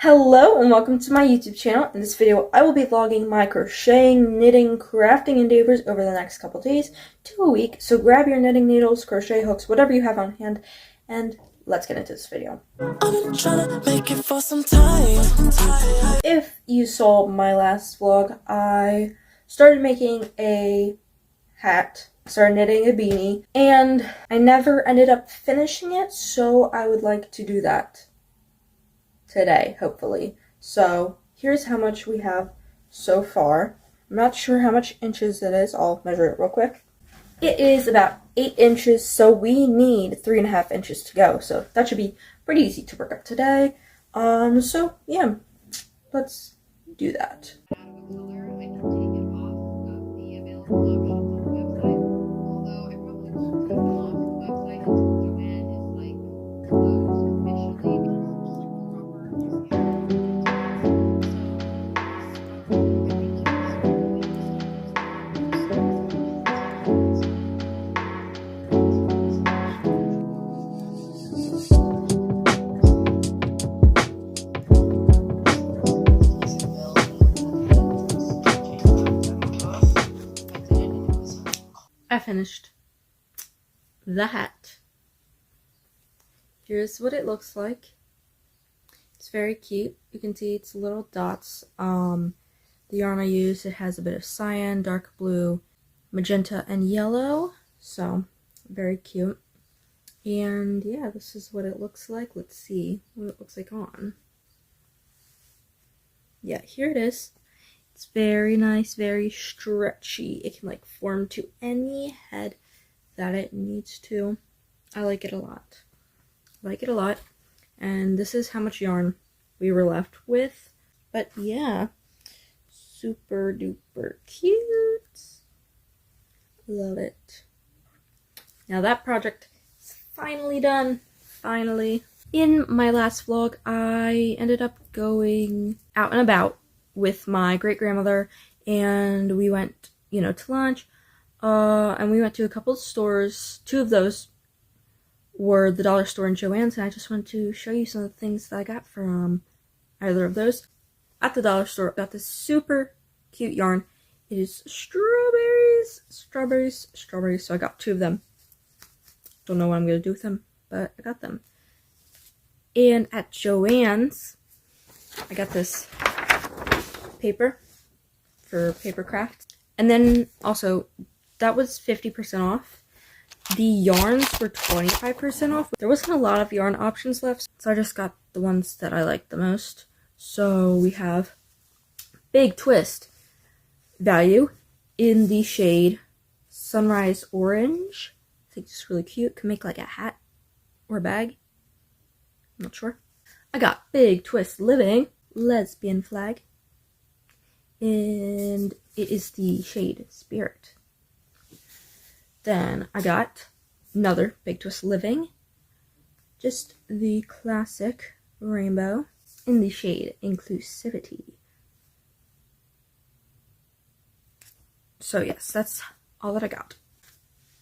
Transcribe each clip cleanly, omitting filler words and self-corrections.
Hello and welcome to my YouTube channel. In this video, I will be vlogging my crocheting, knitting, crafting endeavors over the next couple days to a week. So grab your knitting needles, crochet hooks, whatever you have on hand, and let's get into this video. I've been trying to make it for some time. If you saw my last vlog, I started making a hat, started knitting a beanie, and I never ended up finishing it, so I would like to do that today, hopefully. So here's how much we have so far. I'm not sure how much inches it is. I'll measure it real quick. It is about 8 inches, so we need 3.5 inches to go. So that should be pretty easy to work up today. So yeah, let's do that. I finished the hat. Here's what it looks like. It's very cute. You can see it's little dots. The yarn I use, it has a bit of cyan, dark blue, magenta, and yellow. So very cute. And yeah, this is what it looks like. Let's see what it looks like on. Yeah, here it is. It's very nice, very stretchy. It can like form to any head that it needs to. I like it a lot. I like it a lot. And this is how much yarn we were left with. But yeah, super duper cute. Love it. Now that project is finally done. Finally. In my last vlog, I ended up going out and about with my great-grandmother, and we went, to lunch, and we went to a couple of stores. Two of those were the dollar store and Joann's, and I just wanted to show you some of the things that I got from either of those. At the dollar store, I got this super cute yarn. It is strawberries, so I got 2 of them. Don't know what I'm going to do with them, but I got them. And at Joann's, I got this paper for paper craft, and then also that was 50% off. The yarns were 25% off. There wasn't a lot of yarn options left, so I just got the ones that I liked the most. So we have Big Twist value in the shade Sunrise Orange. I think it's really cute. Can make like a hat or a bag. I'm not sure. I got Big Twist Living Lesbian Flag, and it is the shade Spirit. Then I got another Big Twist Living, just the classic rainbow in the shade Inclusivity. So yes, that's all that I got.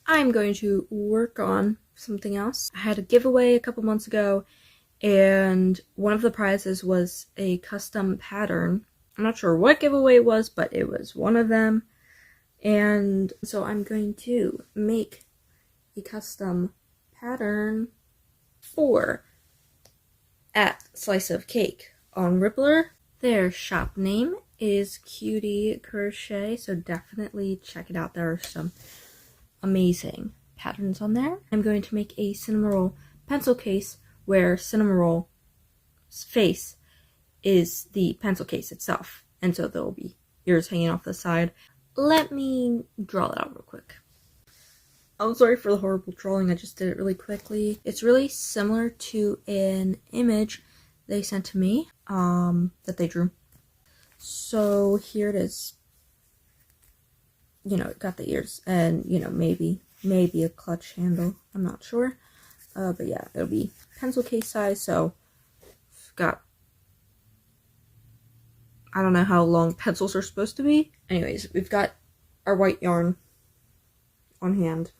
I'm going to work on something else. I had a giveaway a couple months ago, and one of the prizes was a custom pattern. I'm not sure what giveaway it was, but it was one of them. And so I'm going to make a custom pattern for @Slice of Cake on Rippler. Their shop name is Cutie Crochet, so definitely check it out. There are some amazing patterns on there. I'm going to make a Cinnamon Roll pencil case where Cinnamon Roll's face is the pencil case itself, and so there will be ears hanging off the side. Let me draw that out real quick. I'm sorry for the horrible drawing, I just did it really quickly. It's really similar to an image they sent to me, that they drew. So here it is. It got the ears and, maybe a clutch handle. I'm not sure. But yeah, it'll be pencil case size, so got, I don't know how long pencils are supposed to be. Anyways, we've got our white yarn on hand.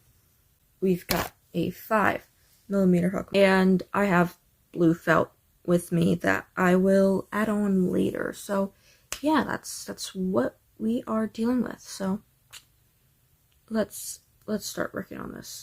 We've got a 5mm hook, and I have blue felt with me that I will add on later. So yeah, that's what we are dealing with. So let's start working on this.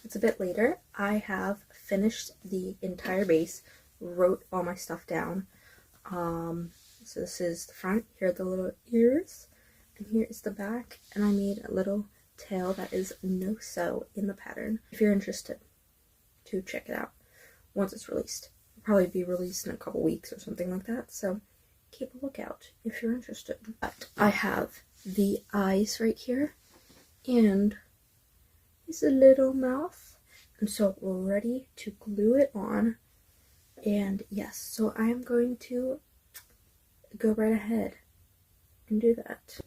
It's a bit later. I have finished the entire base, wrote all my stuff down. So this is the front, here are the little ears, and here is the back, and I made a little tail that is no-sew in the pattern. If you're interested to check it out once it's released. It'll probably be released in a couple weeks or something like that, so keep a lookout if you're interested. But I have the eyes right here, and is a little mouth, and so we're ready to glue it on. And yes, so I am going to go right ahead and do that.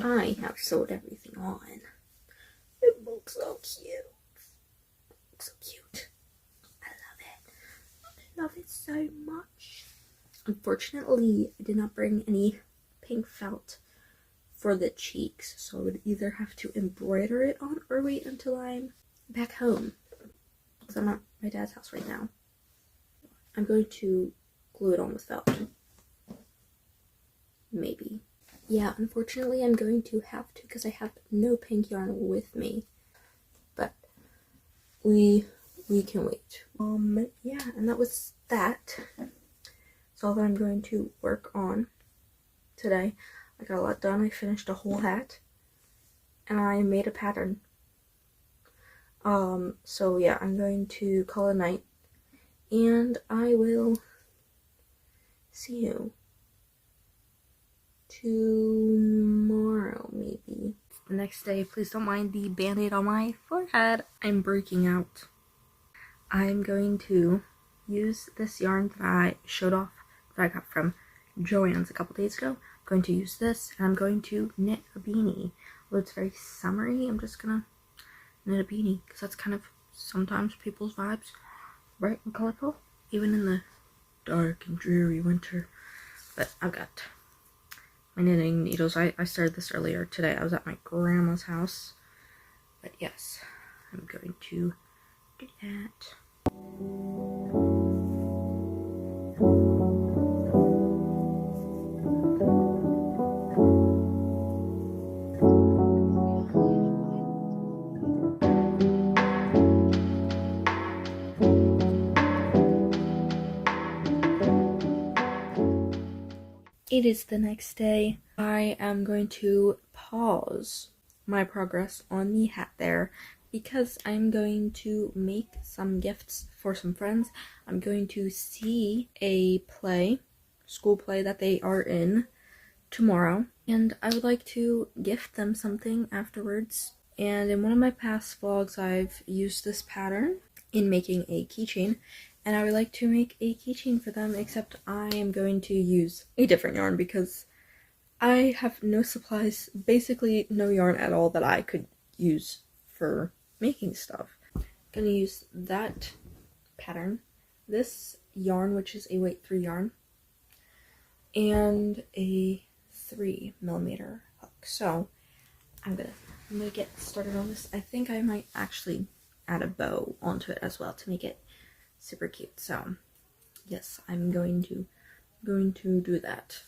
I have sewed everything on. It looks so cute. It looks so cute. I love it. I love it so much. Unfortunately, I did not bring any pink felt for the cheeks, so I would either have to embroider it on or wait until I'm back home, because I'm at my dad's house right now. I'm going to glue it on with felt. Maybe. Yeah, unfortunately I'm going to have to, because I have no pink yarn with me. But we can wait. Yeah, and that was that. That's all that I'm going to work on today. I got a lot done. I finished a whole hat, and I made a pattern. So yeah, I'm going to call it a night, and I will see you tomorrow, maybe. The next day. Please don't mind the band-aid on my forehead. I'm breaking out. I'm going to use this yarn that I showed off that I got from Joann's a couple days ago. I'm going to use this, and I'm going to knit a beanie. Although it's very summery, I'm just gonna knit a beanie, because that's kind of sometimes people's vibes. Bright and colorful, even in the dark and dreary winter. But I've got my knitting needles. I started this earlier today. I was at my grandma's house. But yes, I'm going to do that. It is the next day. I am going to pause my progress on the hat there because I'm going to make some gifts for some friends. I'm going to see a play, school play that they are in tomorrow, and I would like to gift them something afterwards. And in one of my past vlogs, I've used this pattern in making a keychain, and I would like to make a keychain for them, except I am going to use a different yarn because I have no supplies, basically no yarn at all that I could use for making stuff. I'm gonna use that pattern, this yarn, which is a weight 3 yarn, and a 3mm hook. So I'm gonna get started on this. I think I might actually add a bow onto it as well to make it super cute. So yes, I'm going to do that.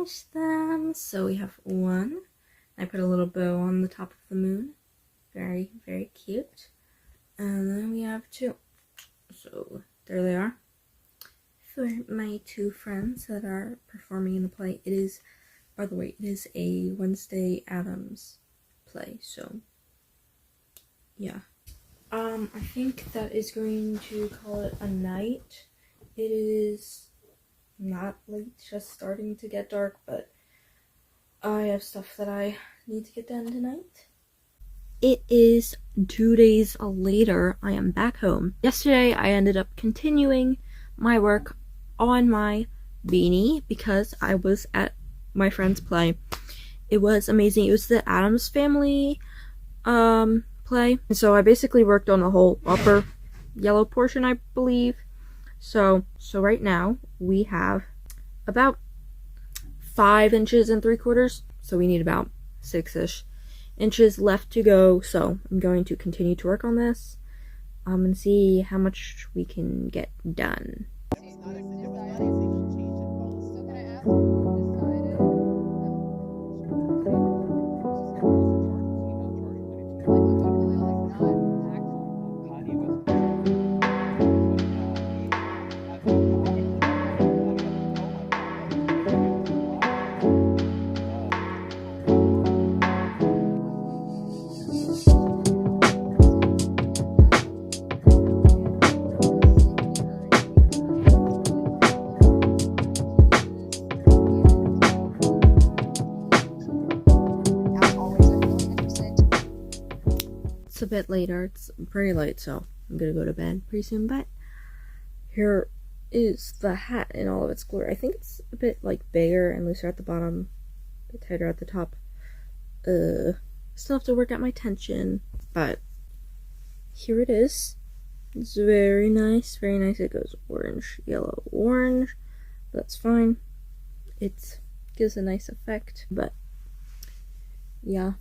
finished them. So we have one. I put a little bow on the top of the moon. Very, very cute. And then we have two. So there they are. For my two friends that are performing in the play. It is, by the way, it is a Wednesday Addams play. So yeah. I think that is going to call it a night. It is not late, just starting to get dark, but I have stuff that I need to get done tonight. It is 2 days later. I am back home. Yesterday I ended up continuing my work on my beanie because I was at my friend's play. It was amazing. It was the Addams Family play. And so I basically worked on the whole upper yellow portion, I believe. So right now we have about 5 inches and 3/4. So we need about 6-ish inches left to go. So I'm going to continue to work on this and see how much we can get done. It's a bit later. It's pretty late, so I'm gonna go to bed pretty soon. But here is the hat in all of its glory. I think it's a bit like bigger and looser at the bottom, a bit tighter at the top. Still have to work out my tension, but here it is. It's very nice, very nice. It goes orange, yellow, orange. That's fine. It gives a nice effect, but yeah.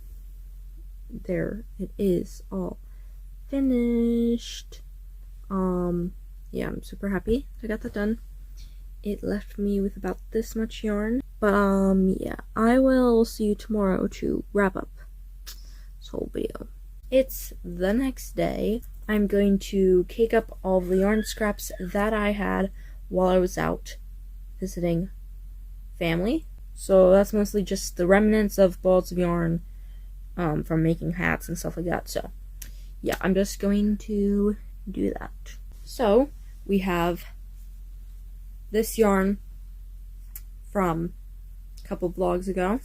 There it is, all finished. Yeah, I'm super happy I got that done. It left me with about this much yarn, but yeah, I will see you tomorrow to wrap up this whole video. It's the next day. I'm going to cake up all the yarn scraps that I had while I was out visiting family. So that's mostly just the remnants of balls of yarn from making hats and stuff like that. So yeah, I'm just going to do that. So we have this yarn from a couple vlogs ago.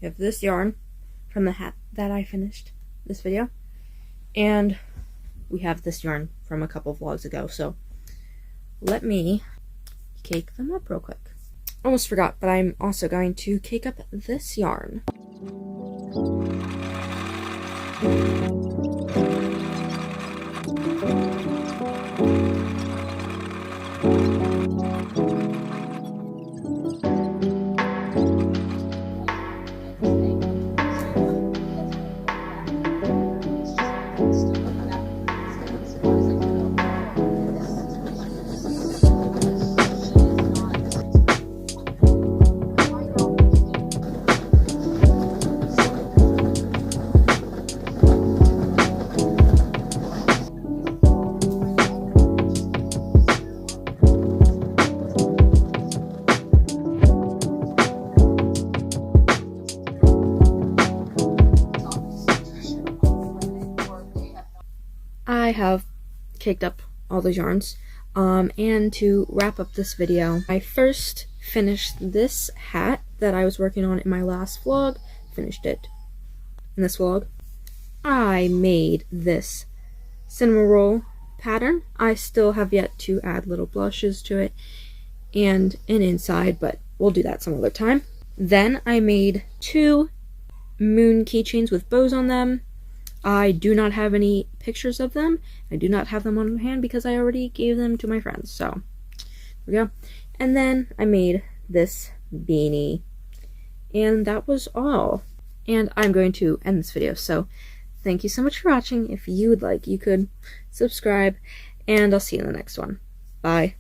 We have this yarn from the hat that I finished this video, and we have this yarn from a couple vlogs ago. So let me cake them up real quick. Almost forgot, but I'm also going to cake up this yarn. I have caked up all the yarns, and to wrap up this video, I first finished this hat that I was working on in my last vlog. Finished it in this vlog. I made this cinnamon roll pattern. I still have yet to add little blushes to it and an inside, but we'll do that some other time. Then I made 2 moon keychains with bows on them. I do not have any pictures of them. I do not have them on hand because I already gave them to my friends. So, there we go. And then I made this beanie. And that was all. And I'm going to end this video. So, thank you so much for watching. If you would like, you could subscribe. And I'll see you in the next one. Bye.